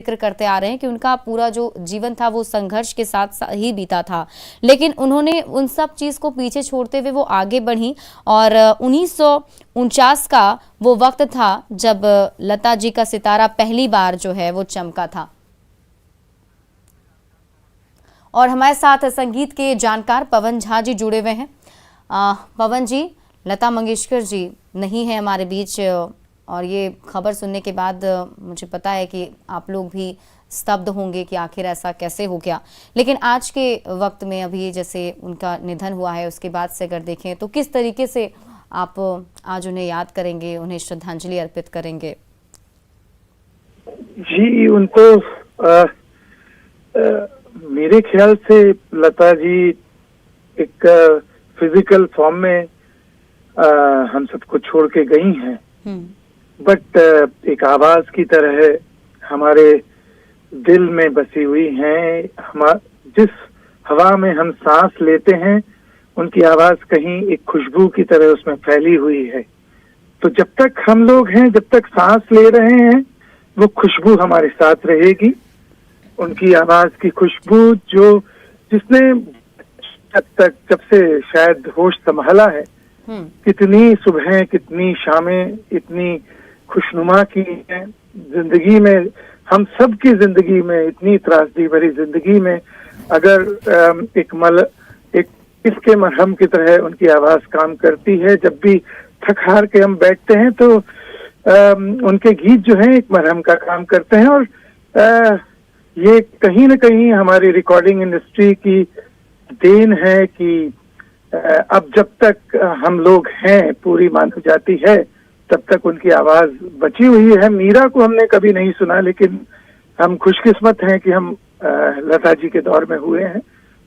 जिक्र करते आ रहे हैं कि उनका पूरा जो जीवन था वो संघर्ष के साथ ही बीता था, लेकिन उन्होंने उन सब चीज को पीछे छोड़ते हुए वो आगे बढ़ी और 1949 का वो वक्त था जब लता जी का सितारा पहली बार जो है वो चमका था। और हमारे साथ संगीत के जानकार पवन झा जी जुड़े हुए हैं। पवन जी, लता मंगेशकर जी नहीं है हमारे बीच और ये खबर सुनने के बाद मुझे पता है कि आप लोग भी स्तब्ध होंगे कि आखिर ऐसा कैसे हो गया। लेकिन आज के वक्त में अभी जैसे उनका निधन हुआ है, उसके बाद से अगर देखें तो किस तरीके से आप आज उन्हें याद करेंगे, उन्हें श्रद्धांजलि अर्पित करेंगे? जी, उनको मेरे ख्याल से लता जी एक फिजिकल फॉर्म में हम सबको छोड़ के गई हैं, बट एक आवाज की तरह हमारे दिल में बसी हुई हैं। जिस हवा में हम सांस लेते हैं, उनकी आवाज कहीं एक खुशबू की तरह उसमें फैली हुई है। तो जब तक हम लोग हैं, जब तक सांस ले रहे हैं, वो खुशबू हमारे साथ रहेगी। उनकी आवाज की खुशबू जिसने जब से शायद होश संभाला है, कितनी सुबह कितनी शामें इतनी खुशनुमा की है जिंदगी में। हम सब की जिंदगी में, इतनी त्रासदी भरी जिंदगी में, अगर एक इसके मरहम की तरह उनकी आवाज काम करती है। जब भी थक हार के हम बैठते हैं तो उनके गीत जो हैं एक मरहम का काम करते हैं। और ये कहीं न कहीं हमारी रिकॉर्डिंग इंडस्ट्री की देन है कि अब जब तक हम लोग हैं, पूरी मानव जाति है, तब तक उनकी आवाज बची हुई है। मीरा को हमने कभी नहीं सुना, लेकिन हम खुशकिस्मत हैं कि हम लता जी के दौर में हुए हैं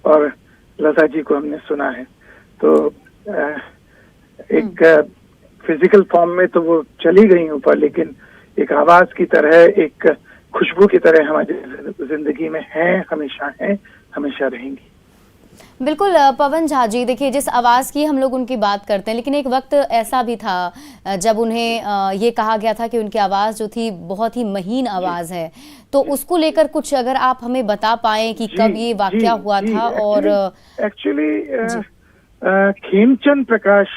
और लता जी को हमने सुना है। तो एक फिजिकल फॉर्म में तो वो चली गई ऊपर, लेकिन एक आवाज की तरह, एक खुशबू की तरह हमारी जिंदगी में है, हमेशा रहेंगी। बिल्कुल पवन झा जी, देखिए जिस आवाज़ की हम लोग उनकी बात करते हैं, लेकिन एक वक्त ऐसा भी था जब उन्हें ये कहा गया था कि उनकी आवाज़ जो थी बहुत ही महीन आवाज़ है। तो उसको लेकर कुछ अगर आप हमें बता पाएं कि कब ये वाकया हुआ था। और एक्चुअली खेमचंद प्रकाश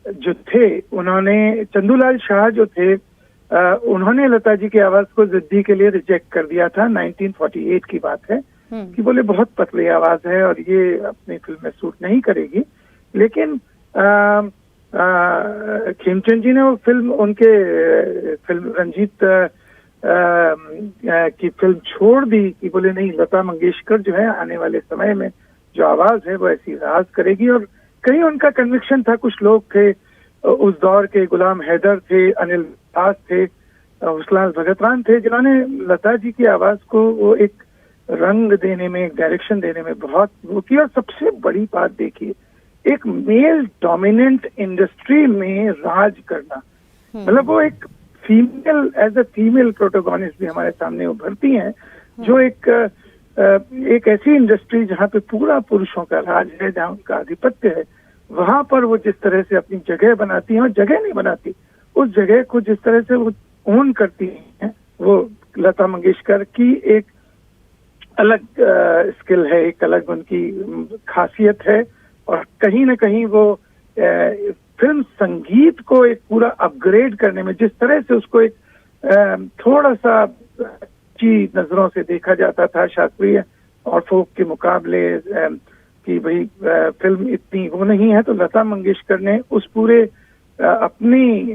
जो थे, उन्होंने, चंदूलाल शाह जो थे, उन्होंने लता जी की आवाज को जिद्दी के लिए रिजेक्ट कर दिया था। 1948 की बात है कि बोले बहुत पतली आवाज है और ये अपनी फिल्म में सूट नहीं करेगी। लेकिन खेमचंद जी ने वो फिल्म, उनके फिल्म रंजीत की फिल्म छोड़ दी कि बोले नहीं, लता मंगेशकर जो है आने वाले समय में जो आवाज है वो ऐसी राज करेगी। और कहीं उनका कन्विक्शन था। कुछ लोग थे उस दौर के, गुलाम हैदर थे, अनिल दास थे, हुसलाल भगतराम थे, जिन्होंने लता जी की आवाज को वो एक रंग देने में, एक डायरेक्शन देने में बहुत वो किया। और सबसे बड़ी बात देखिए, एक मेल डोमिनेंट इंडस्ट्री में राज करना, मतलब वो एक female, as a female protagonist भी हमारे सामने उभरती हैं, जो एक ऐसी इंडस्ट्री जहाँ पे पूरा पुरुषों का राज है, जहाँ उनका आधिपत्य है, वहां पर वो जिस तरह से अपनी जगह बनाती हैं, और जगह नहीं बनाती, उस जगह को जिस तरह से वो ओन करती हैं, वो लता मंगेशकर की एक अलग स्किल है, एक अलग उनकी खासियत है। और कहीं ना कहीं वो फिल्म संगीत को एक पूरा अपग्रेड करने में, जिस तरह से उसको एक थोड़ा सा अच्छी नजरों से देखा जाता था शास्त्रीय और फोक के मुकाबले, कि भाई फिल्म इतनी वो नहीं है, तो लता मंगेशकर ने उस पूरे अपनी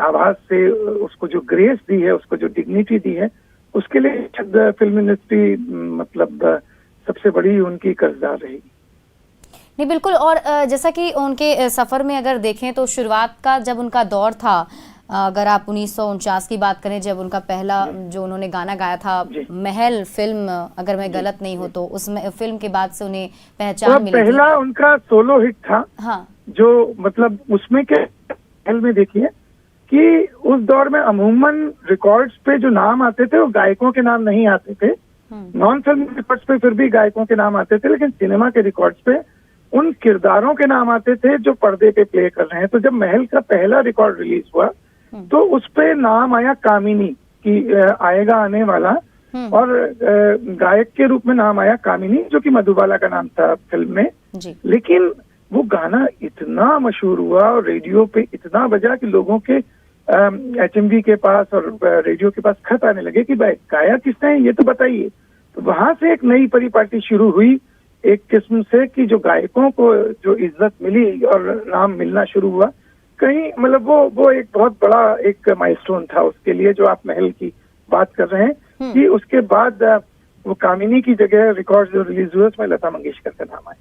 आवाज से उसको जो ग्रेस दी है, उसको जो डिग्निटी दी है, उसके लिए फिल्म इंडस्ट्री मतलब सबसे बड़ी उनकी कर्जदार रहेगी। नहीं, बिल्कुल। और जैसा कि उनके सफर में अगर देखें तो शुरुआत का जब उनका दौर था, अगर आप 1949 की बात करें, जब उनका पहला जो उन्होंने गाना गाया था महल फिल्म, अगर मैं गलत नहीं हो तो, उस फिल्म के बाद से उन्हें पहचान मिली। पहला उनका सोलो हिट था। हाँ, जो मतलब उसमें के महल में देखिए कि उस दौर में अमूमन रिकॉर्ड्स पे जो नाम आते थे वो गायकों के नाम नहीं आते थे। नॉन फिल्म रिकॉर्ड्स पे फिर भी गायकों के नाम आते थे, लेकिन सिनेमा के रिकॉर्ड्स पे उन किरदारों के नाम आते थे जो पर्दे पे प्ले कर रहे हैं। तो जब महल का पहला रिकॉर्ड रिलीज हुआ तो उस पे नाम आया कामिनी, कि आएगा आने वाला, और गायक के रूप में नाम आया कामिनी, जो कि मधुबाला का नाम था फिल्म में जी। लेकिन वो गाना इतना मशहूर हुआ और रेडियो पे इतना बजा कि लोगों के HMV के पास और रेडियो के पास खत आने लगे कि भाई गाया किसने है, ये तो बताइए। तो वहां से एक नई परिपाटी शुरू हुई एक किस्म से, कि जो गायकों को जो इज्जत मिली और नाम मिलना शुरू हुआ कहीं, मतलब वो एक बहुत बड़ा एक माइलस्टोन था उसके लिए, जो आप महल की बात कर रहे हैं। कि उसके बाद वो कामिनी की जगह रिकॉर्ड जो रिलीज हुए उसमें लता मंगेशकर का नाम आया।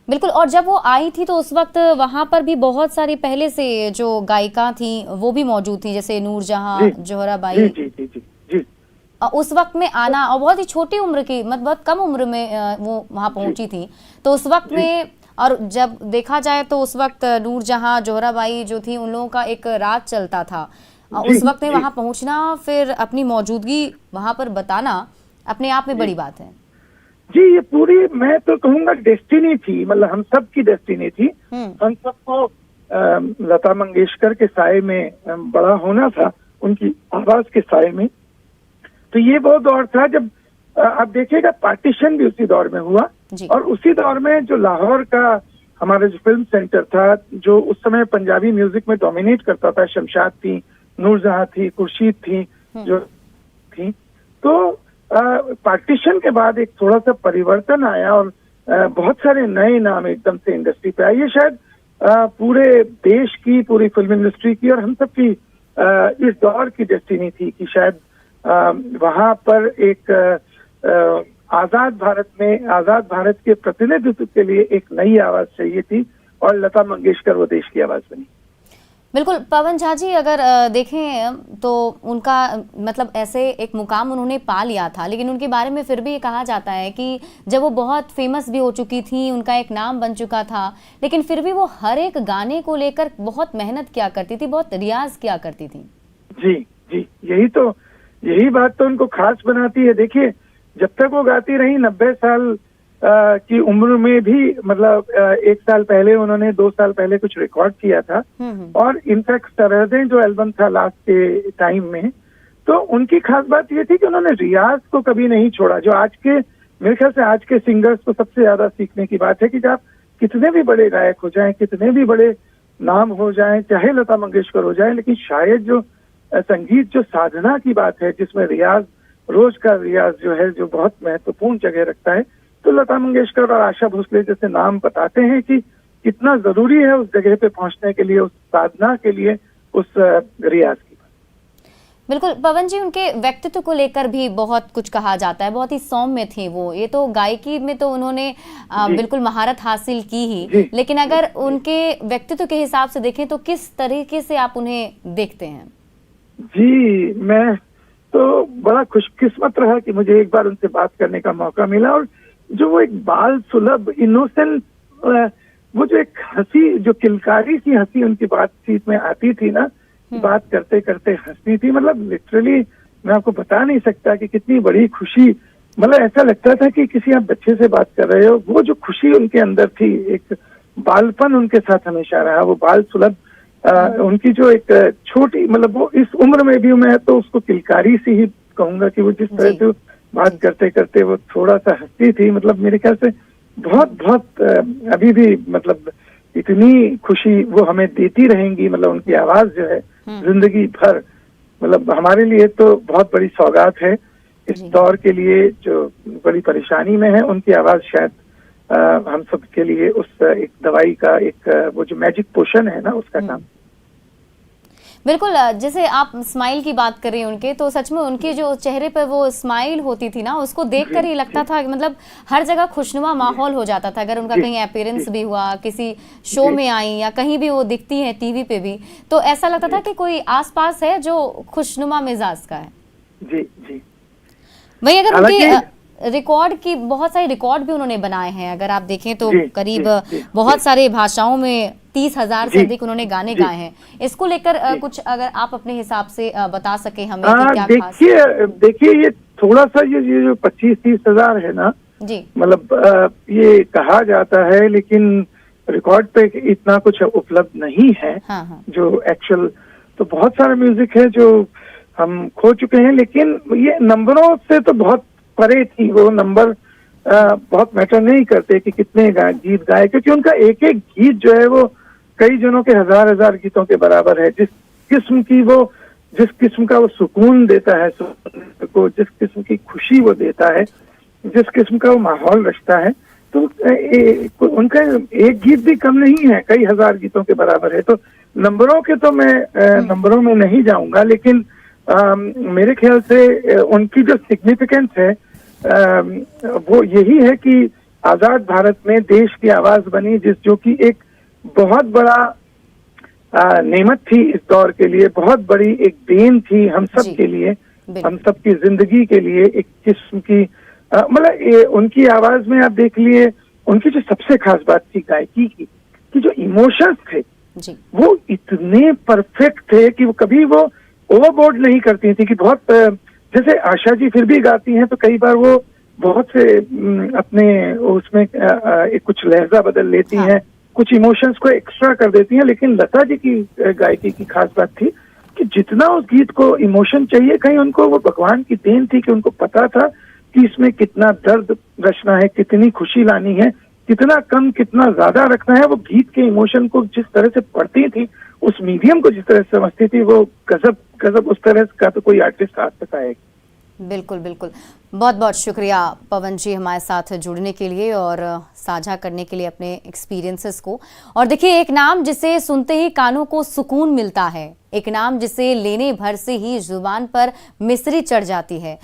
बिल्कुल, और जब वो आई थी तो उस वक्त वहां पर भी बहुत सारी पहले से जो गायिका थी वो भी मौजूद थी, जैसे नूरजहां, जोहरा बाई। जी जी जी जी जी। उस वक्त में आना, और बहुत ही छोटी उम्र की, मतलब बहुत कम उम्र में वो वहां पहुंची थी, तो उस वक्त में, और जब देखा जाए तो उस वक्त नूरजहां, जोहरा बाई जो थी, उन लोगों का एक राज चलता था। उस वक्त में वहां पहुंचना, फिर अपनी मौजूदगी वहां पर बताना अपने आप में बड़ी बात है। जी, ये पूरी मैं तो कहूंगा डेस्टिनी थी, मतलब हम सब की डेस्टिनी थी। हम सबको लता मंगेशकर के साए में बड़ा होना था, उनकी आवाज के साए में। तो ये वो दौर था जब आप देखिएगा पार्टीशन भी उसी दौर में हुआ, और उसी दौर में जो लाहौर का हमारा जो फिल्म सेंटर था, जो उस समय पंजाबी म्यूजिक में डोमिनेट करता था, शमशाद थी, नूरजहां थी, खुर्शीद थी, जो थी, तो पार्टीशन के बाद एक थोड़ा सा परिवर्तन आया और बहुत सारे नए नाम एकदम से इंडस्ट्री पे आए। ये शायद पूरे देश की, पूरी फिल्म इंडस्ट्री की और हम सब की इस दौर की डेस्टिनी थी कि शायद वहां पर एक आजाद भारत में, आजाद भारत के प्रतिनिधित्व के लिए एक नई आवाज चाहिए थी, और लता मंगेशकर वो देश की आवाज बनी। बिल्कुल पवन झा जी, अगर देखें तो उनका मतलब ऐसे एक मुकाम उन्होंने पा लिया था, लेकिन उनके बारे में फिर भी ये कहा जाता है कि जब वो बहुत फेमस भी हो चुकी थी, उनका एक नाम बन चुका था, लेकिन फिर भी वो हर एक गाने को लेकर बहुत मेहनत किया करती थी, बहुत रियाज किया करती थी। जी जी, यही बात तो उनको खास बनाती है। देखिए, जब तक वो गाती रही, 90 साल की उम्र में भी, मतलब 1 साल पहले उन्होंने, 2 साल पहले कुछ रिकॉर्ड किया था, और इनफैक्ट सरहदें जो एल्बम था लास्ट के टाइम में, तो उनकी खास बात ये थी कि उन्होंने रियाज को कभी नहीं छोड़ा। जो आज के, मेरे ख्याल से आज के सिंगर्स को सबसे ज्यादा सीखने की बात है कि आप कितने भी बड़े गायक हो जाएं, कितने भी बड़े नाम हो जाएं, चाहे लता मंगेशकर हो जाए, लेकिन शायद जो संगीत जो साधना की बात है, जिसमें रियाज, रोज का रियाज जो है, जो बहुत महत्वपूर्ण जगह रखता है, तो लता मंगेशकर और आशा भोसले जैसे नाम बताते हैं कि कितना जरूरी है उस जगह पे पहुंचने के लिए, उस साधना के लिए, उस रियाज की। बिल्कुल पवन जी, उनके व्यक्तित्व को लेकर भी बहुत कुछ कहा जाता है, बहुत ही सौम्य थे वो। ये तो गायकी में तो उन्होंने बिल्कुल महारत हासिल की ही, लेकिन अगर उनके व्यक्तित्व के हिसाब से देखें तो किस तरीके से आप उन्हें देखते हैं? जी, मैं तो बड़ा खुशकिस्मत रहा कि मुझे एक बार उनसे बात करने का मौका मिला, और जो वो एक बाल सुलभ, इनोसेंट, वो जो एक हंसी, जो किलकारी सी हंसी उनकी बातचीत में आती थी ना, बात करते करते हंसती थी, मतलब लिटरली मैं आपको बता नहीं सकता कि कितनी बड़ी खुशी, मतलब ऐसा लगता था कि किसी आप बच्चे से बात कर रहे हो। वो जो खुशी उनके अंदर थी, एक बालपन उनके साथ हमेशा रहा, वो बाल सुलभ, उनकी जो एक छोटी, मतलब वो इस उम्र में भी मैं तो उसको किलकारी सी ही कहूंगा कि वो जिस तरह से बात करते करते वो थोड़ा सा हंसती थी, मतलब मेरे ख्याल से बहुत अभी भी, मतलब इतनी खुशी वो हमें देती रहेंगी, मतलब उनकी आवाज जो है जिंदगी भर, मतलब हमारे लिए तो बहुत बड़ी सौगात है इस दौर के लिए, जो बड़ी परेशानी में है। उनकी आवाज शायद हम सब के लिए उस एक दवाई का, एक वो जो मैजिक पोशन है ना, उसका काम। बिल्कुल, जैसे आप स्माइल की बात कर रही हैं उनके, तो सच में उनके जो चेहरे पर वो स्माइल होती थी ना, उसको देखकर ही लगता था कि मतलब हर जगह खुशनुमा माहौल हो जाता था। अगर उनका कहीं अपीयरेंस भी हुआ, किसी शो में आई, या कहीं भी वो दिखती हैं टीवी पे भी, तो ऐसा लगता था कि कोई आसपास है जो खुशनुमा मिजाज का है। जी जी। वही अगर उनके रिकॉर्ड की, बहुत सारे रिकॉर्ड भी उन्होंने बनाए हैं, अगर आप देखें तो करीब बहुत सारे भाषाओं में 30,000 से अधिक उन्होंने गाने गाए हैं। इसको लेकर कुछ अगर आप अपने हिसाब से बता सके हमें कि क्या खास? देखिए ये थोड़ा सा ये जो 25-30 हजार है ना जी, मतलब ये कहा जाता है, लेकिन रिकॉर्ड पे इतना कुछ उपलब्ध नहीं है। हाँ। जो एक्चुअल, तो बहुत सारा म्यूजिक है जो हम खो चुके हैं। लेकिन ये नंबरों से तो बहुत परे थी, वो नंबर बहुत मैटर नहीं करते कि कितने गीत गाए, क्योंकि उनका एक एक गीत जो है वो कई जनों के हजार हजार गीतों के बराबर है। जिस किस्म का वो सुकून देता है को, जिस किस्म की खुशी वो देता है, जिस किस्म का वो माहौल रचता है, तो उनका एक गीत भी कम नहीं है, कई हजार गीतों के बराबर है। तो नंबरों के तो मैं नंबरों में नहीं जाऊंगा, लेकिन मेरे ख्याल से उनकी जो सिग्निफिकेंस है वो यही है कि आजाद भारत में देश की आवाज बनी, जो कि एक बहुत बड़ा नेमत थी इस दौर के लिए, बहुत बड़ी एक देन थी हम सब के लिए, हम सब की जिंदगी के लिए। एक किस्म की मतलब उनकी आवाज में आप देख लिए, उनकी जो सबसे खास बात थी गायकी की, कि जो इमोशंस थे वो इतने परफेक्ट थे कि वो कभी वो ओवरबोर्ड नहीं करती थी। कि बहुत जैसे आशा जी फिर भी गाती हैं तो कई बार वो बहुत से अपने उसमें कुछ लहजा बदल लेती हैं, कुछ इमोशंस को एक्स्ट्रा कर देती हैं। लेकिन लता जी की गायकी की खास बात थी कि जितना उस गीत को इमोशन चाहिए, कहीं उनको वो भगवान की देन थी कि उनको पता था कि इसमें कितना दर्द रचना है, कितनी खुशी लानी है, कितना कम कितना ज्यादा रखना है। वो गीत के इमोशन को जिस तरह से पढ़ती थी, उस मीडियम को जिस तरह से समझती थी, वो गजब गजब उस तरह का तो कोई आर्टिस्ट आज तक आएगा। बिल्कुल बिल्कुल, बहुत बहुत शुक्रिया पवन जी हमारे साथ जुड़ने के लिए और साझा करने के लिए अपने एक्सपीरियंसेस को। और देखिए, एक नाम जिसे सुनते ही कानों को सुकून मिलता है, एक नाम जिसे लेने भर से ही जुबान पर मिसरी चढ़ जाती है।